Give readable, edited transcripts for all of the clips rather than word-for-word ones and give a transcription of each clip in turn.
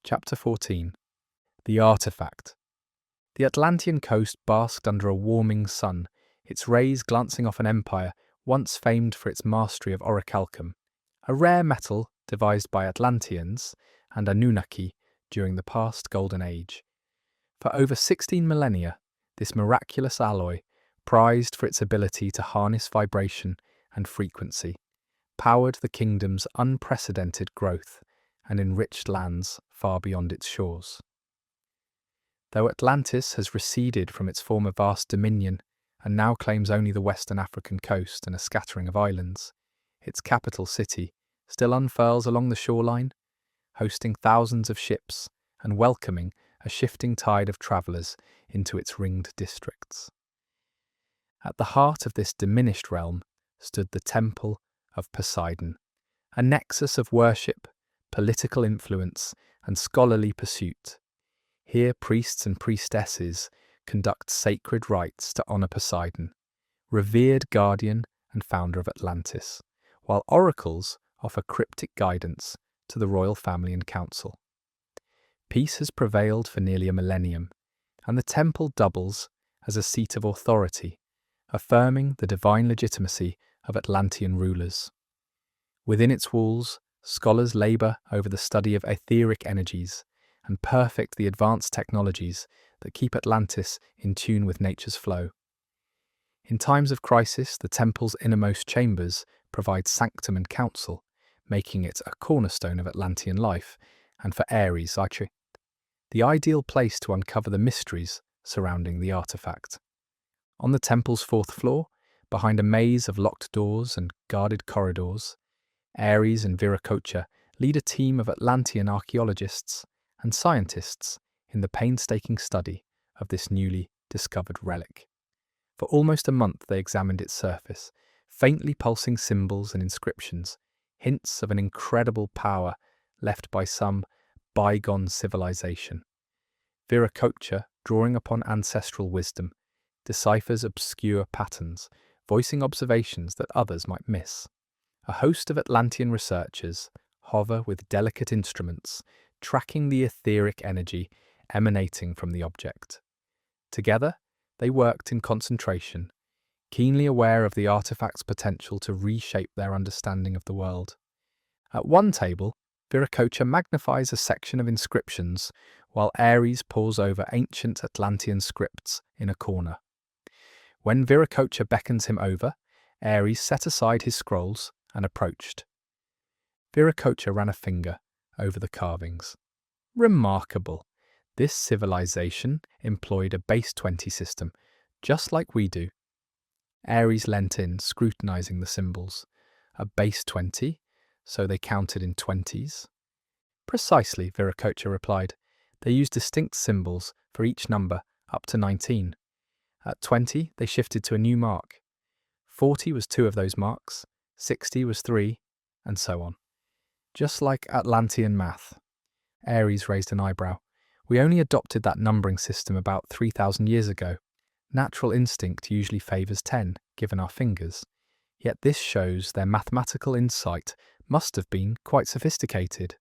Chapter 14. The Artefact. The Atlantean coast basked under a warming sun, its rays glancing off an empire once famed for its mastery of orichalcum, a rare metal devised by Atlanteans and Anunnaki during the past Golden Age. For over 16 millennia, this miraculous alloy, prized for its ability to harness vibration and frequency, powered the kingdom's unprecedented growth and enriched lands far beyond its shores. Though Atlantis has receded from its former vast dominion and now claims only the western African coast and a scattering of islands, its capital city still unfurls along the shoreline, hosting thousands of ships and welcoming a shifting tide of travellers into its ringed districts. At the heart of this diminished realm stood the Temple of Poseidon, a nexus of worship, political influence, and scholarly pursuit. Here priests and priestesses conduct sacred rites to honour Poseidon, revered guardian and founder of Atlantis, while oracles offer cryptic guidance to the royal family and council. Peace has prevailed for nearly a millennium, and the temple doubles as a seat of authority, affirming the divine legitimacy of Atlantean rulers. Within its walls, scholars labour over the study of etheric energies and perfect the advanced technologies that keep Atlantis in tune with nature's flow. In times of crisis, the temple's innermost chambers provide sanctum and counsel, making it a cornerstone of Atlantean life, and for Ares, the ideal place to uncover the mysteries surrounding the artefact. On the temple's fourth floor, behind a maze of locked doors and guarded corridors, Ares and Viracocha lead a team of Atlantean archaeologists and scientists in the painstaking study of this newly discovered relic. For almost a month they examined its surface, faintly pulsing symbols and inscriptions, hints of an incredible power left by some bygone civilization. Viracocha, drawing upon ancestral wisdom, deciphers obscure patterns, voicing observations that others might miss. A host of Atlantean researchers hover with delicate instruments, tracking the etheric energy emanating from the object. Together, they worked in concentration, keenly aware of the artifact's potential to reshape their understanding of the world. At one table, Viracocha magnifies a section of inscriptions, while Ares pores over ancient Atlantean scripts in a corner. When Viracocha beckons him over, Ares set aside his scrolls and approached. Viracocha ran a finger over the carvings. Remarkable! This civilization employed a base 20 system, just like we do. Ares leant in, scrutinizing the symbols. A base 20? So they counted in 20s? Precisely, Viracocha replied. They used distinct symbols for each number up to 19. At 20, they shifted to a new mark. 40 was 2 of those marks, 60 was 3, and so on. Just like Atlantean math. Ares raised an eyebrow. We only adopted that numbering system about 3,000 years ago. Natural instinct usually favours 10, given our fingers. Yet this shows their mathematical insight must have been quite sophisticated.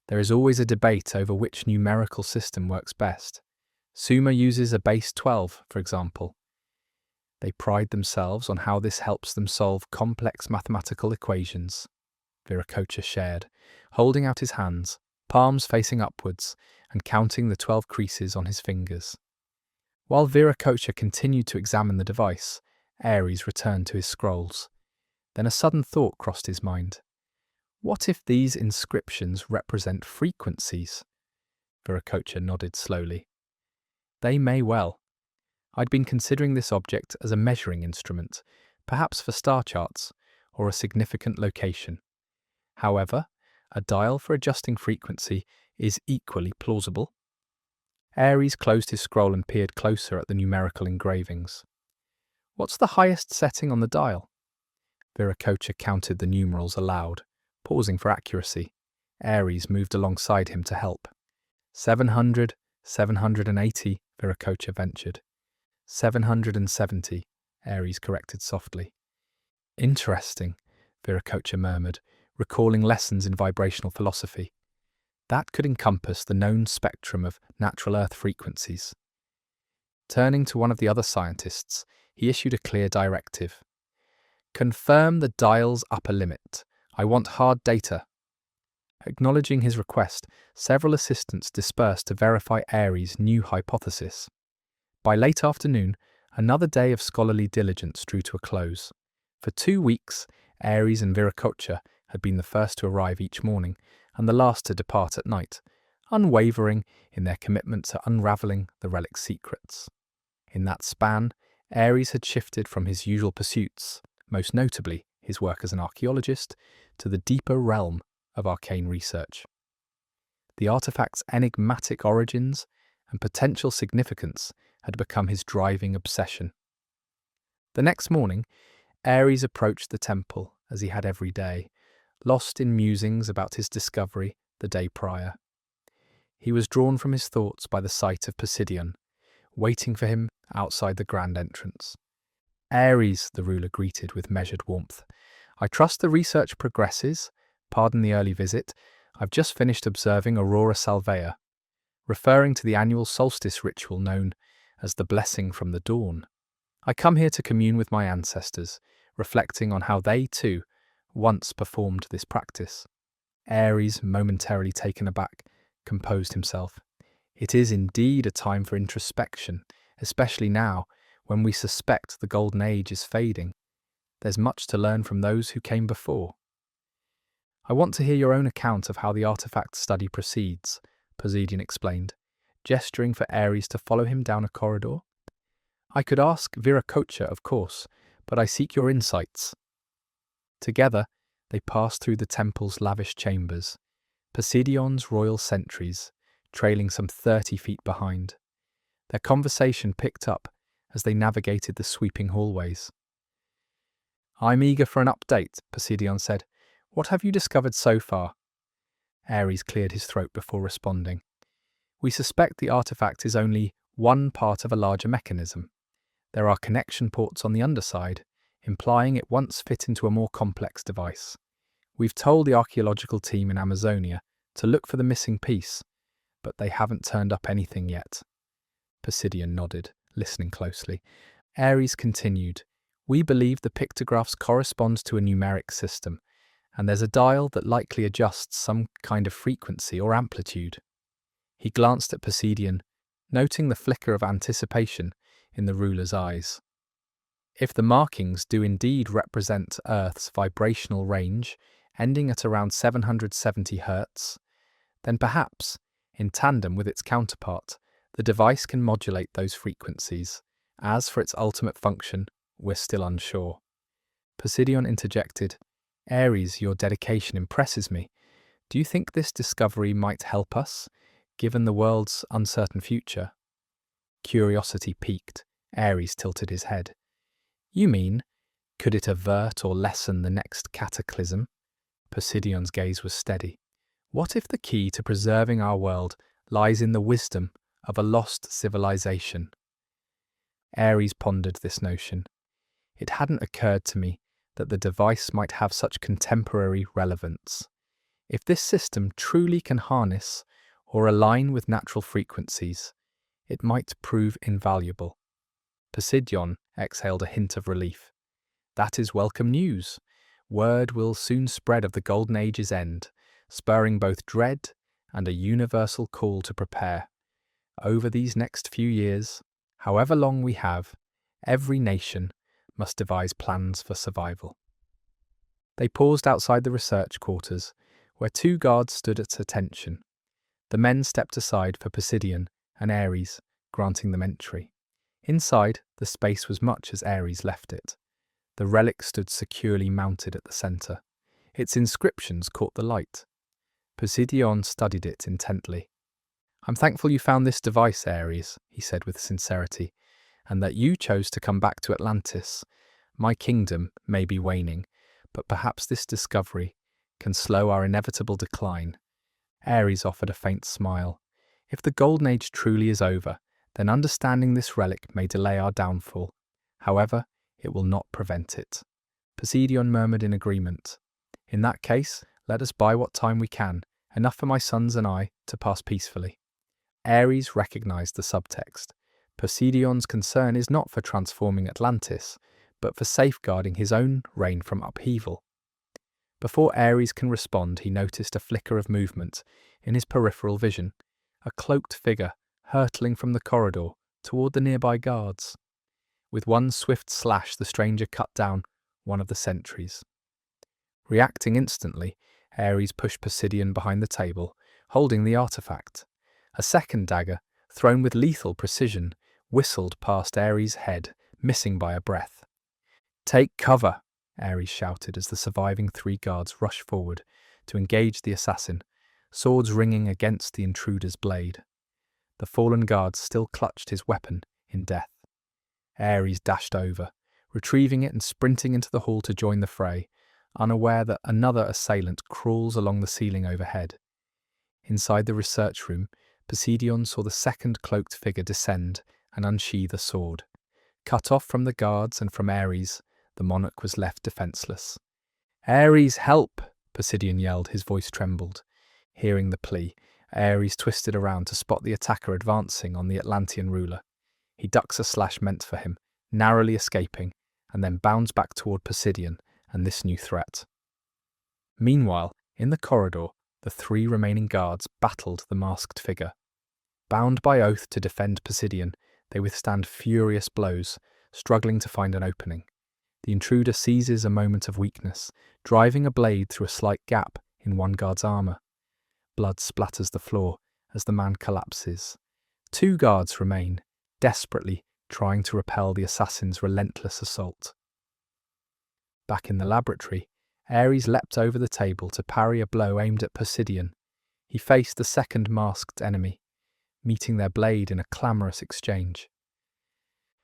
There is always a debate over which numerical system works best. Sumer uses a base 12, for example. They pride themselves on how this helps them solve complex mathematical equations. Viracocha shared, holding out his hands, palms facing upwards, and counting the 12 creases on his fingers. While Viracocha continued to examine the device, Ares returned to his scrolls. Then a sudden thought crossed his mind. What if these inscriptions represent frequencies? Viracocha nodded slowly. They may well. I'd been considering this object as a measuring instrument, perhaps for star charts or a significant location. However, a dial for adjusting frequency is equally plausible. Ares closed his scroll and peered closer at the numerical engravings. What's the highest setting on the dial? Viracocha counted the numerals aloud, pausing for accuracy. Ares moved alongside him to help. 700, 780, Viracocha ventured. 770, Ares corrected softly. Interesting, Viracocha murmured, recalling lessons in vibrational philosophy. That could encompass the known spectrum of natural Earth frequencies. Turning to one of the other scientists, he issued a clear directive. Confirm the dial's upper limit. I want hard data. Acknowledging his request, several assistants dispersed to verify Ares' new hypothesis. By late afternoon, another day of scholarly diligence drew to a close. For 2 weeks, Ares and Viracocha had been the first to arrive each morning and the last to depart at night, unwavering in their commitment to unravelling the relic's secrets. In that span, Ares had shifted from his usual pursuits, most notably his work as an archaeologist, to the deeper realm of arcane research. The artefact's enigmatic origins and potential significance had become his driving obsession. The next morning, Ares approached the temple as he had every day, lost in musings about his discovery the day prior. He was drawn from his thoughts by the sight of Poseidion, waiting for him outside the grand entrance. Ares, the ruler greeted with measured warmth. I trust the research progresses. Pardon the early visit. I've just finished observing Aurora Salvea, referring to the annual solstice ritual known as the blessing from the dawn. I come here to commune with my ancestors, reflecting on how they, too, once performed this practice. Ares, momentarily taken aback, composed himself. It is indeed a time for introspection, especially now, when we suspect the golden age is fading. There's much to learn from those who came before. I want to hear your own account of how the artifact study proceeds, Poseidion explained, gesturing for Ares to follow him down a corridor. I could ask Viracocha, of course, but I seek your insights. Together, they passed through the temple's lavish chambers, Poseidion's royal sentries, trailing some 30 feet behind. Their conversation picked up as they navigated the sweeping hallways. I'm eager for an update, Poseidion said. What have you discovered so far? Ares cleared his throat before responding. We suspect the artifact is only one part of a larger mechanism. There are connection ports on the underside, implying it once fit into a more complex device. We've told the archaeological team in Amazonia to look for the missing piece, but they haven't turned up anything yet. Poseidion nodded, listening closely. Ares continued. We believe the pictographs correspond to a numeric system, and there's a dial that likely adjusts some kind of frequency or amplitude. He glanced at Poseidion, noting the flicker of anticipation in the ruler's eyes. If the markings do indeed represent Earth's vibrational range, ending at around 770 Hz, then perhaps, in tandem with its counterpart, the device can modulate those frequencies. As for its ultimate function, we're still unsure. Poseidion interjected, Ares, your dedication impresses me. Do you think this discovery might help us, given the world's uncertain future? Curiosity piqued. Ares tilted his head. You mean, could it avert or lessen the next cataclysm? Poseidion's gaze was steady. What if the key to preserving our world lies in the wisdom of a lost civilization? Ares pondered this notion. It hadn't occurred to me that the device might have such contemporary relevance. If this system truly can harness or align with natural frequencies, it might prove invaluable. Poseidion exhaled a hint of relief. That is welcome news. Word will soon spread of the Golden Age's end, spurring both dread and a universal call to prepare. Over these next few years, however long we have, every nation must devise plans for survival. They paused outside the research quarters, where 2 guards stood at attention. The men stepped aside for Poseidion and Ares, granting them entry. Inside, the space was much as Ares left it. The relic stood securely mounted at the centre. Its inscriptions caught the light. Poseidion studied it intently. I'm thankful you found this device, Ares, he said with sincerity, and that you chose to come back to Atlantis. My kingdom may be waning, but perhaps this discovery can slow our inevitable decline. Ares offered a faint smile. If the Golden Age truly is over, then understanding this relic may delay our downfall. However, it will not prevent it. Poseidion murmured in agreement. In that case, let us buy what time we can enough for my sons and I to pass peacefully. Ares recognized the subtext. Poseidon's concern is not for transforming Atlantis, but for safeguarding his own reign from upheaval. Before Ares can respond, he noticed a flicker of movement in his peripheral vision, a cloaked figure hurtling from the corridor toward the nearby guards. With one swift slash, the stranger cut down one of the sentries. Reacting instantly, Ares pushed Poseidon behind the table, holding the artifact. A second dagger, thrown with lethal precision, whistled past Ares' head, missing by a breath. "Take cover," Ares shouted as the surviving 3 guards rushed forward to engage the assassin, swords ringing against the intruder's blade. The fallen guard still clutched his weapon in death. Ares dashed over, retrieving it and sprinting into the hall to join the fray, unaware that another assailant crawls along the ceiling overhead. Inside the research room, Poseidon saw the second cloaked figure descend and unsheath a sword. Cut off from the guards and from Ares, the monarch was left defenseless. "Ares, help!" Poseidon yelled, his voice trembled. Hearing the plea, Ares twisted around to spot the attacker advancing on the Atlantean ruler. He ducks a slash meant for him, narrowly escaping, and then bounds back toward Poseidon and this new threat. Meanwhile, in the corridor, the 3 remaining guards battled the masked figure. Bound by oath to defend Poseidon, they withstand furious blows, struggling to find an opening. The intruder seizes a moment of weakness, driving a blade through a slight gap in one guard's armor. Blood splatters the floor as the man collapses. 2 guards remain, desperately trying to repel the assassin's relentless assault. Back in the laboratory, Ares leapt over the table to parry a blow aimed at Poseidon. He faced the second masked enemy, meeting their blade in a clamorous exchange.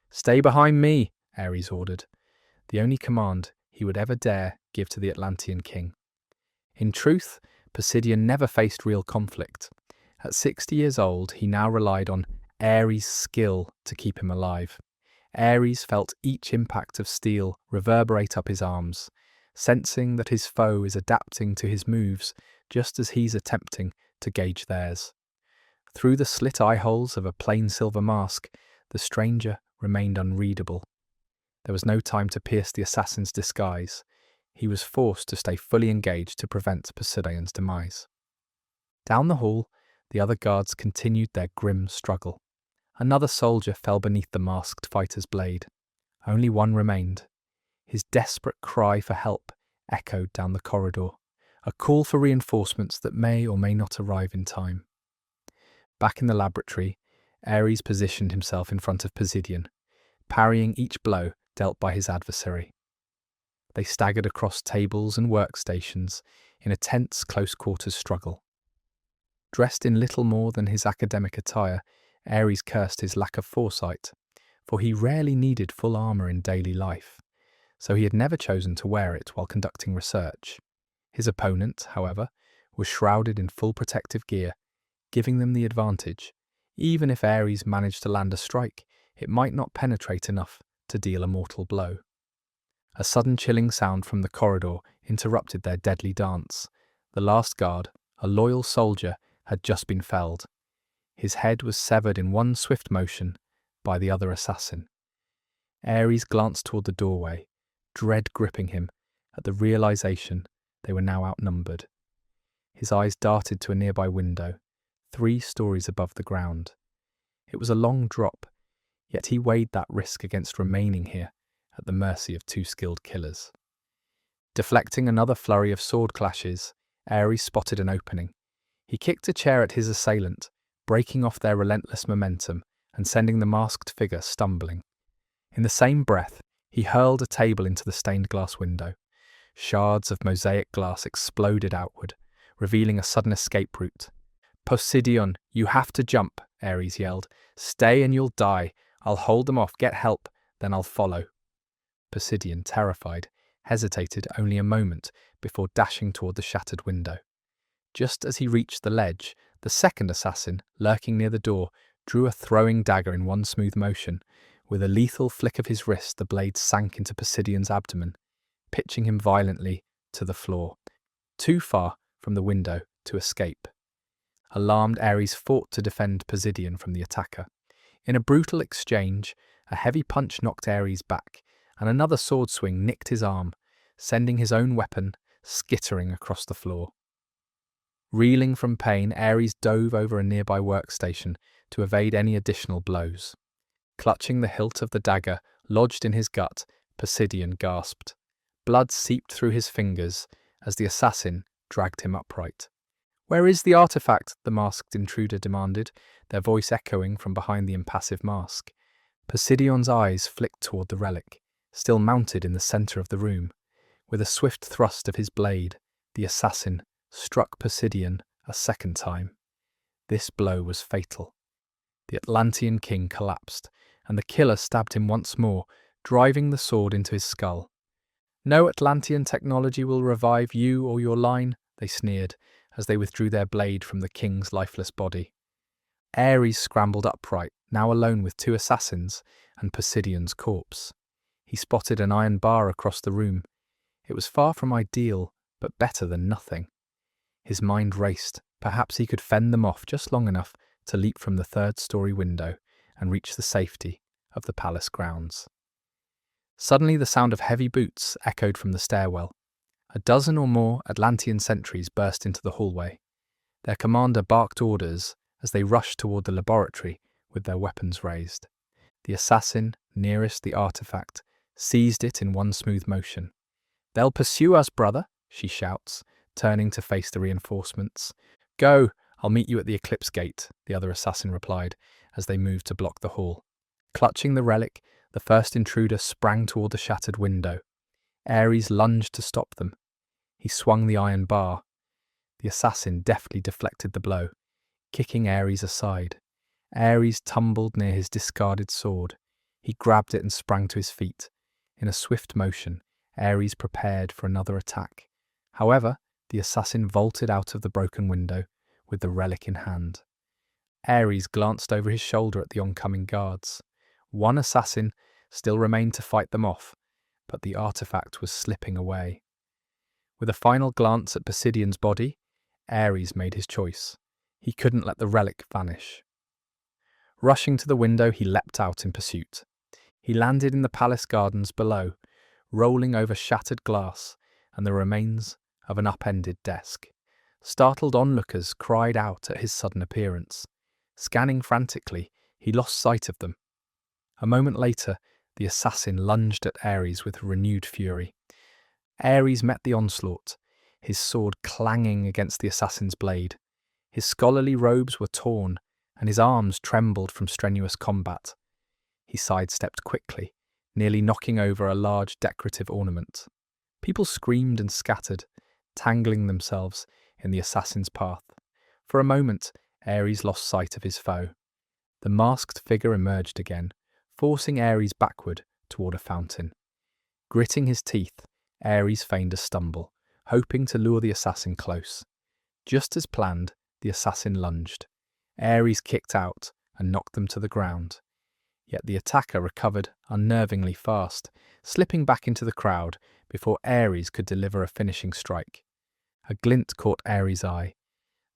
"Stay behind me," Ares ordered, the only command he would ever dare give to the Atlantean king. In truth, Poseidon never faced real conflict. At 60 years old, he now relied on Ares' skill to keep him alive. Ares felt each impact of steel reverberate up his arms, sensing that his foe is adapting to his moves just as he's attempting to gauge theirs. Through the slit eye holes of a plain silver mask, the stranger remained unreadable. There was no time to pierce the assassin's disguise. He was forced to stay fully engaged to prevent Poseidon's demise. Down the hall, the other guards continued their grim struggle. Another soldier fell beneath the masked fighter's blade. Only one remained. His desperate cry for help echoed down the corridor, a call for reinforcements that may or may not arrive in time. Back in the laboratory, Ares positioned himself in front of Poseidon, parrying each blow dealt by his adversary. They staggered across tables and workstations in a tense close-quarters struggle. Dressed in little more than his academic attire, Ares cursed his lack of foresight, for he rarely needed full armour in daily life, so he had never chosen to wear it while conducting research. His opponent, however, was shrouded in full protective gear, giving them the advantage. Even if Ares managed to land a strike, it might not penetrate enough to deal a mortal blow. A sudden chilling sound from the corridor interrupted their deadly dance. The last guard, a loyal soldier, had just been felled. His head was severed in one swift motion by the other assassin. Ares glanced toward the doorway, dread gripping him at the realization they were now outnumbered. His eyes darted to a nearby window, 3 stories above the ground. It was a long drop, yet he weighed that risk against remaining here at the mercy of 2 skilled killers. Deflecting another flurry of sword clashes, Ares spotted an opening. He kicked a chair at his assailant, breaking off their relentless momentum and sending the masked figure stumbling. In the same breath, he hurled a table into the stained glass window. Shards of mosaic glass exploded outward, revealing a sudden escape route. "Poseidon, you have to jump," Ares yelled. "Stay and you'll die. I'll hold them off, get help, then I'll follow." Poseidon, terrified, hesitated only a moment before dashing toward the shattered window. Just as he reached the ledge, the second assassin, lurking near the door, drew a throwing dagger in one smooth motion. With a lethal flick of his wrist, the blade sank into Poseidon's abdomen, pitching him violently to the floor. Too far from the window to escape. Alarmed, Ares fought to defend Poseidon from the attacker. In a brutal exchange, a heavy punch knocked Ares back, and another sword swing nicked his arm, sending his own weapon skittering across the floor. Reeling from pain, Ares dove over a nearby workstation to evade any additional blows. Clutching the hilt of the dagger lodged in his gut, Poseidon gasped. Blood seeped through his fingers as the assassin dragged him upright. "Where is the artifact?" the masked intruder demanded, their voice echoing from behind the impassive mask. Poseidon's eyes flicked toward the relic, still mounted in the center of the room. With a swift thrust of his blade, the assassin struck Poseidon a second time. This blow was fatal. The Atlantean king collapsed, and the killer stabbed him once more, driving the sword into his skull. "No Atlantean technology will revive you or your line," they sneered, as they withdrew their blade from the king's lifeless body. Ares scrambled upright, now alone with two assassins and Poseidon's corpse. He spotted an iron bar across the room. It was far from ideal, but better than nothing. His mind raced. Perhaps he could fend them off just long enough to leap from the third-story window and reach the safety of the palace grounds. Suddenly the sound of heavy boots echoed from the stairwell. A dozen or more Atlantean sentries burst into the hallway. Their commander barked orders as they rushed toward the laboratory with their weapons raised. The assassin, nearest the artifact, seized it in one smooth motion. "They'll pursue us, brother," she shouts, turning to face the reinforcements. "Go, I'll meet you at the Eclipse Gate," the other assassin replied as they moved to block the hall. Clutching the relic, the first intruder sprang toward the shattered window. Ares lunged to stop them. He swung the iron bar. The assassin deftly deflected the blow, kicking Ares aside. Ares tumbled near his discarded sword. He grabbed it and sprang to his feet. In a swift motion, Ares prepared for another attack. However, the assassin vaulted out of the broken window with the relic in hand. Ares glanced over his shoulder at the oncoming guards. One assassin still remained to fight them off, but the artifact was slipping away. With a final glance at Poseidon's body, Ares made his choice. He couldn't let the relic vanish. Rushing to the window, he leapt out in pursuit. He landed in the palace gardens below, rolling over shattered glass and the remains of an upended desk. Startled onlookers cried out at his sudden appearance. Scanning frantically, he lost sight of them. A moment later, the assassin lunged at Ares with renewed fury. Ares met the onslaught, his sword clanging against the assassin's blade. His scholarly robes were torn, and his arms trembled from strenuous combat. He sidestepped quickly, nearly knocking over a large decorative ornament. People screamed and scattered, tangling themselves in the assassin's path. For a moment, Ares lost sight of his foe. The masked figure emerged again, forcing Ares backward toward a fountain. Gritting his teeth, Ares feigned a stumble, hoping to lure the assassin close. Just as planned, the assassin lunged. Ares kicked out and knocked them to the ground. Yet the attacker recovered unnervingly fast, slipping back into the crowd before Ares could deliver a finishing strike. A glint caught Ares' eye.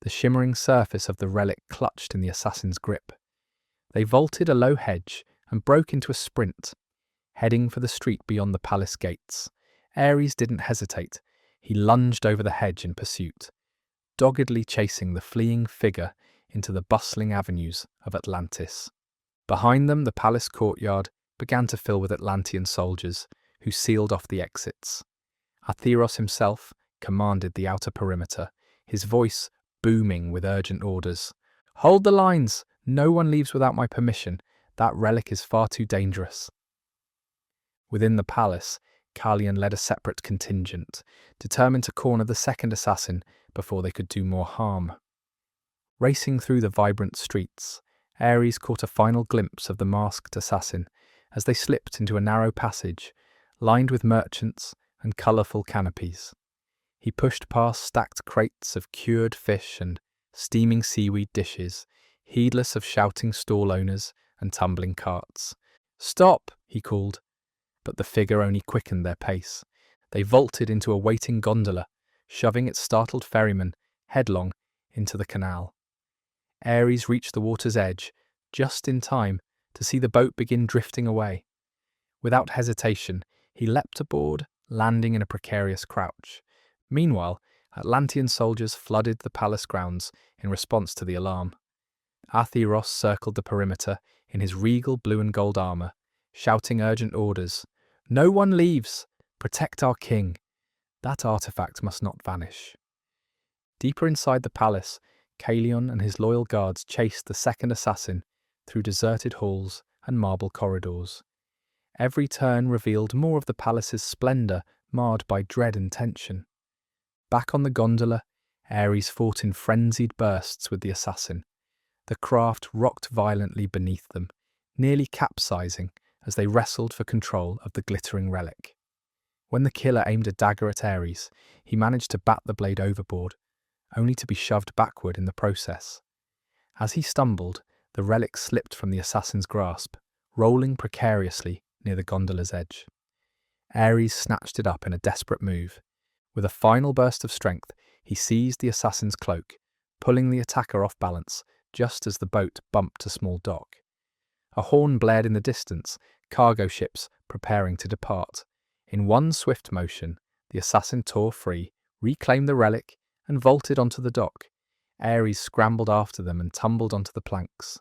The shimmering surface of the relic clutched in the assassin's grip. They vaulted a low hedge and broke into a sprint, heading for the street beyond the palace gates. Ares didn't hesitate. He lunged over the hedge in pursuit, doggedly chasing the fleeing figure into the bustling avenues of Atlantis. Behind them, the palace courtyard began to fill with Atlantean soldiers, who sealed off the exits. Atheros himself commanded the outer perimeter, his voice booming with urgent orders. "Hold the lines! No one leaves without my permission. That relic is far too dangerous." Within the palace, Carlion led a separate contingent, determined to corner the second assassin before they could do more harm. Racing through the vibrant streets, Ares caught a final glimpse of the masked assassin as they slipped into a narrow passage lined with merchants and colourful canopies. He pushed past stacked crates of cured fish and steaming seaweed dishes, heedless of shouting stall owners and tumbling carts. "Stop!" he called, but the figure only quickened their pace. They vaulted into a waiting gondola, shoving its startled ferryman headlong into the canal. Ares reached the water's edge just in time to see the boat begin drifting away. Without hesitation, he leapt aboard, landing in a precarious crouch. Meanwhile, Atlantean soldiers flooded the palace grounds in response to the alarm. Atheros circled the perimeter in his regal blue and gold armor, shouting urgent orders. "No one leaves! Protect our king! That artifact must not vanish." Deeper inside the palace, Caelion and his loyal guards chased the second assassin through deserted halls and marble corridors. Every turn revealed more of the palace's splendor, marred by dread and tension. Back on the gondola, Ares fought in frenzied bursts with the assassin. The craft rocked violently beneath them, nearly capsizing as they wrestled for control of the glittering relic. When the killer aimed a dagger at Ares, he managed to bat the blade overboard, only to be shoved backward in the process. As he stumbled, the relic slipped from the assassin's grasp, rolling precariously near the gondola's edge. Ares snatched it up in a desperate move. With a final burst of strength, he seized the assassin's cloak, pulling the attacker off balance just as the boat bumped a small dock. A horn blared in the distance, cargo ships preparing to depart. In one swift motion, the assassin tore free, reclaimed the relic, and vaulted onto the dock. Ares scrambled after them and tumbled onto the planks.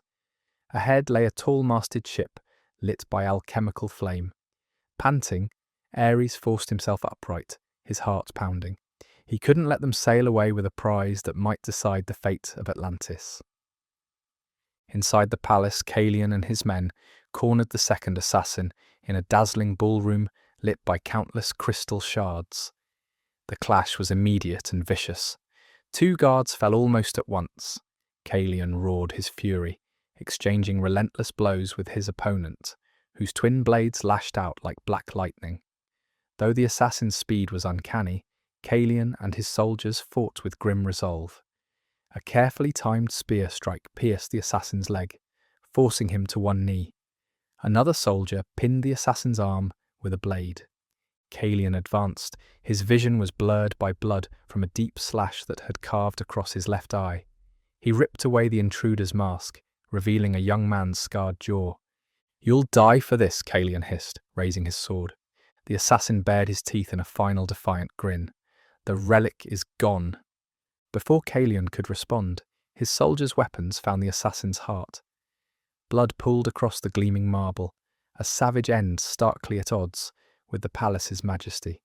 Ahead lay a tall-masted ship, lit by alchemical flame. Panting, Ares forced himself upright, his heart pounding. He couldn't let them sail away with a prize that might decide the fate of Atlantis. Inside the palace, Caelion and his men cornered the second assassin in a dazzling ballroom lit by countless crystal shards. The clash was immediate and vicious. 2 guards fell almost at once. Caelion roared his fury, exchanging relentless blows with his opponent, whose twin blades lashed out like black lightning. Though the assassin's speed was uncanny, Caelion and his soldiers fought with grim resolve. A carefully timed spear strike pierced the assassin's leg, forcing him to one knee. Another soldier pinned the assassin's arm with a blade. Caelion advanced. His vision was blurred by blood from a deep slash that had carved across his left eye. He ripped away the intruder's mask, revealing a young man's scarred jaw. "You'll die for this," Caelion hissed, raising his sword. The assassin bared his teeth in a final defiant grin. "The relic is gone." Before Caelion could respond, his soldiers' weapons found the assassin's heart. Blood pooled across the gleaming marble, a savage end starkly at odds with the palace's majesty.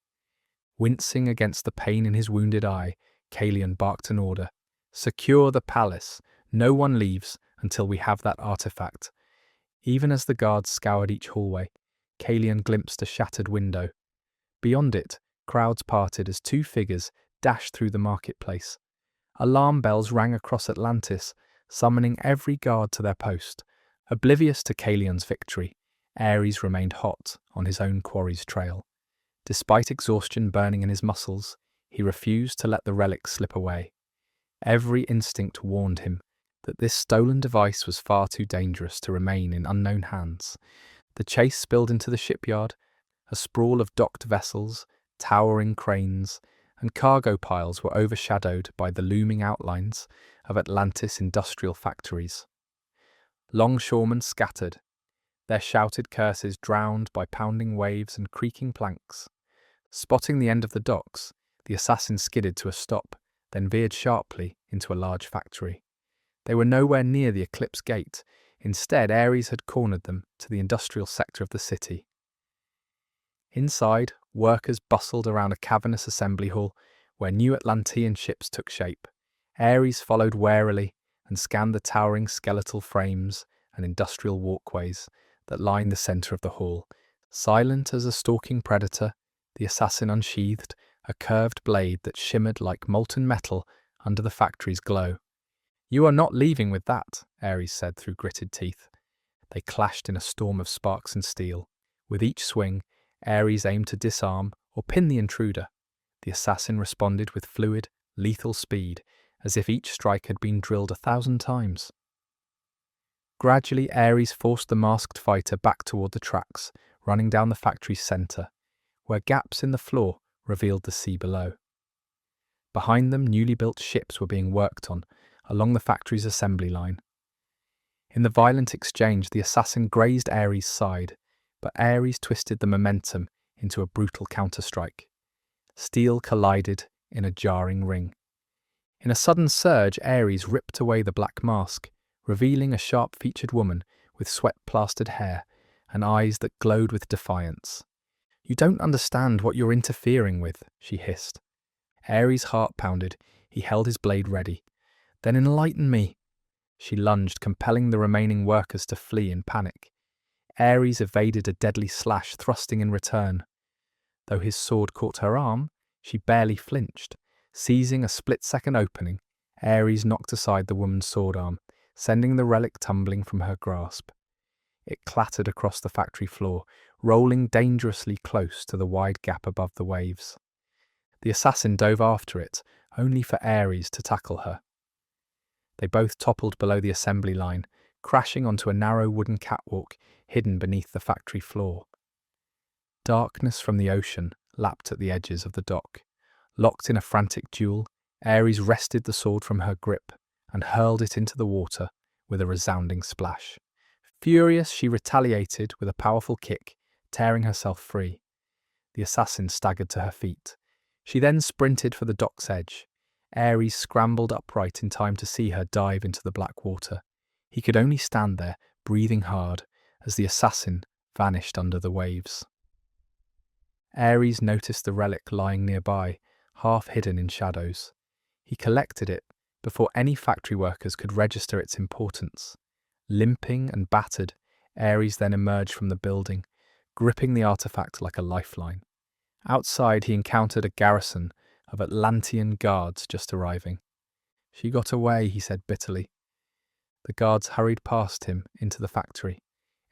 Wincing against the pain in his wounded eye, Caelion barked an order. "Secure the palace. No one leaves until we have that artifact." Even as the guards scoured each hallway, Caelion glimpsed a shattered window. Beyond it, crowds parted as 2 figures dashed through the marketplace. Alarm bells rang across Atlantis, summoning every guard to their post. Oblivious to Caelion's victory, Ares remained hot on his own quarry's trail. Despite exhaustion burning in his muscles, he refused to let the relic slip away. Every instinct warned him that this stolen device was far too dangerous to remain in unknown hands. The chase spilled into the shipyard, a sprawl of docked vessels, towering cranes, and cargo piles were overshadowed by the looming outlines of Atlantis industrial factories. Longshoremen scattered, their shouted curses drowned by pounding waves and creaking planks. Spotting the end of the docks, the assassins skidded to a stop, then veered sharply into a large factory. They were nowhere near the Eclipse Gate. Instead, Ares had cornered them to the industrial sector of the city. Inside, workers bustled around a cavernous assembly hall where new Atlantean ships took shape. Ares followed warily and scanned the towering skeletal frames and industrial walkways that lined the center of the hall. Silent as a stalking predator, the assassin unsheathed a curved blade that shimmered like molten metal under the factory's glow. "You are not leaving with that," Ares said through gritted teeth. They clashed in a storm of sparks and steel. With each swing, Ares aimed to disarm or pin the intruder. The assassin responded with fluid, lethal speed, as if each strike had been drilled 1,000 times. Gradually, Ares forced the masked fighter back toward the tracks, running down the factory's center, where gaps in the floor revealed the sea below. Behind them, newly built ships were being worked on, along the factory's assembly line. In the violent exchange, the assassin grazed Ares' side, but Ares twisted the momentum into a brutal counterstrike. Steel collided in a jarring ring. In a sudden surge, Ares ripped away the black mask, revealing a sharp-featured woman with sweat-plastered hair and eyes that glowed with defiance. "You don't understand what you're interfering with," she hissed. Ares' heart pounded. He held his blade ready. "Then enlighten me." She lunged, compelling the remaining workers to flee in panic. Ares evaded a deadly slash, thrusting in return. Though his sword caught her arm, she barely flinched. Seizing a split-second opening, Ares knocked aside the woman's sword arm, sending the relic tumbling from her grasp. It clattered across the factory floor, rolling dangerously close to the wide gap above the waves. The assassin dove after it, only for Ares to tackle her. They both toppled below the assembly line, crashing onto a narrow wooden catwalk hidden beneath the factory floor. Darkness from the ocean lapped at the edges of the dock. Locked in a frantic duel, Ares wrested the sword from her grip and hurled it into the water with a resounding splash. Furious, she retaliated with a powerful kick, tearing herself free. The assassin staggered to her feet. She then sprinted for the dock's edge. Ares scrambled upright in time to see her dive into the black water. He could only stand there, breathing hard, as the assassin vanished under the waves. Ares noticed the relic lying nearby, half hidden in shadows. He collected it before any factory workers could register its importance. Limping and battered, Ares then emerged from the building, gripping the artifact like a lifeline. Outside, he encountered a garrison of Atlantean guards just arriving. "She got away," he said bitterly. The guards hurried past him into the factory.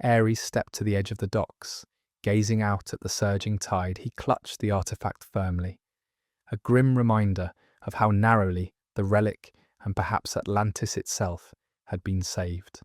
Ares stepped to the edge of the docks. Gazing out at the surging tide, he clutched the artifact firmly. A grim reminder of how narrowly the relic and perhaps Atlantis itself had been saved.